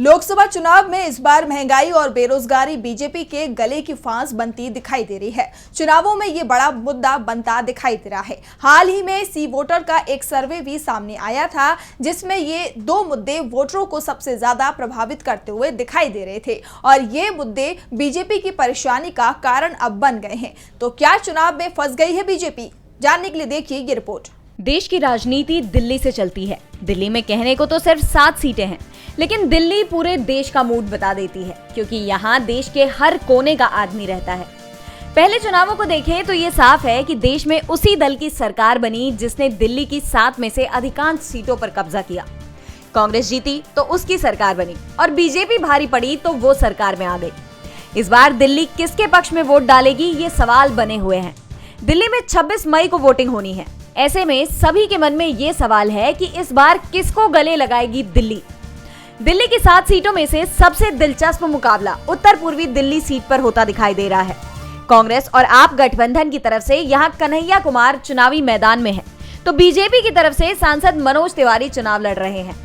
लोकसभा चुनाव में इस बार महंगाई और बेरोजगारी बीजेपी के गले की फांस बनती दिखाई दे रही है। चुनावों में ये बड़ा मुद्दा बनता दिखाई दे रहा है। हाल ही में सी वोटर का एक सर्वे भी सामने आया था, जिसमें ये दो मुद्दे वोटरों को सबसे ज्यादा प्रभावित करते हुए दिखाई दे रहे थे और ये मुद्दे बीजेपी की परेशानी का कारण अब बन गए हैं। तो क्या चुनाव में फंस गई है बीजेपी? जानने के लिए देखिए ये रिपोर्ट। देश की राजनीति दिल्ली से चलती है। दिल्ली में कहने को तो सिर्फ 7 सीटें हैं, लेकिन दिल्ली पूरे देश का मूड बता देती है, क्योंकि यहाँ देश के हर कोने का आदमी रहता है। पहले चुनावों को देखें तो ये साफ है कि देश में उसी दल की सरकार बनी जिसने दिल्ली की 7 में से अधिकांश सीटों पर कब्जा किया। कांग्रेस जीती तो उसकी सरकार बनी और बीजेपी भारी पड़ी तो वो सरकार में आ गई। इस बार दिल्ली किसके पक्ष में वोट डालेगी, ये सवाल बने हुए हैं। दिल्ली में 26 मई को वोटिंग होनी है। ऐसे में सभी के मन में ये सवाल है कि इस बार किसको गले लगाएगी दिल्ली। दिल्ली की 7 सीटों में से सबसे दिलचस्प मुकाबला उत्तर पूर्वी दिल्ली सीट पर होता दिखाई दे रहा है। कांग्रेस और आप गठबंधन की तरफ से यहां कन्हैया कुमार चुनावी मैदान में है, तो बीजेपी की तरफ से सांसद मनोज तिवारी चुनाव लड़ रहे हैं।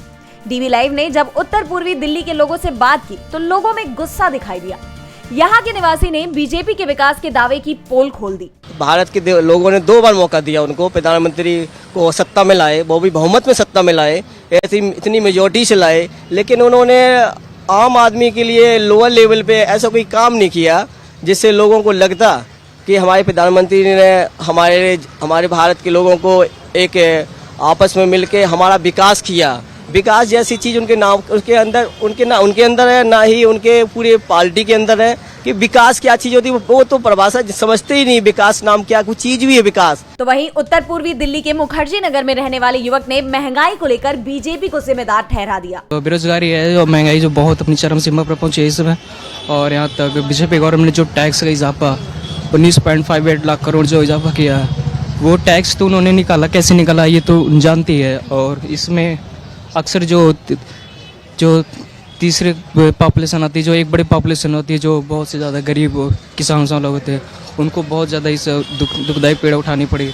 डीवी लाइव ने जब उत्तर पूर्वी दिल्ली के लोगों से बात की तो लोगों में गुस्सा दिखाई दिया। यहाँ के निवासी ने बीजेपी के विकास के दावे की पोल खोल दी। भारत के लोगों ने 2 बार मौका दिया उनको, प्रधानमंत्री को सत्ता में लाए, वो भी बहुमत में सत्ता में लाए, ऐसी इतनी मेजोरिटी से लाए, लेकिन उन्होंने आम आदमी के लिए लोअर लेवल पे ऐसा कोई काम नहीं किया जिससे लोगों को लगता कि हमारे प्रधानमंत्री ने हमारे भारत के लोगों को एक आपस में मिलके हमारा विकास किया। विकास जैसी चीज़ उनके अंदर है, ना ही उनके पूरे पार्टी के अंदर है कि विकास क्या चीज़ होती है। वो तो परिभाषा समझते ही नहीं, विकास नाम क्या कुछ चीज़ भी है विकास। तो वहीं उत्तर पूर्वी दिल्ली के मुखर्जी नगर में रहने वाले युवक ने महंगाई को लेकर बीजेपी को जिम्मेदार ठहरा दिया। तो बेरोजगारी है और महंगाई जो बहुत अपनी चरम सीमा पर पहुंची है इस समय, और यहाँ तक बीजेपी गवर्नमेंट ने जो टैक्स का इजाफा 19.58 लाख करोड़ जो इजाफा किया है, वो टैक्स तो उन्होंने निकाला, कैसे निकाला ये तो जानती है। और इसमें अक्सर जो तीसरे पॉपुलेशन आती है, जो एक बड़ी पॉपुलेशन होती है, जो बहुत से ज़्यादा गरीब किसान लोग होते हैं, उनको बहुत ज़्यादा इस दुखदायी पीड़ा उठानी पड़ी।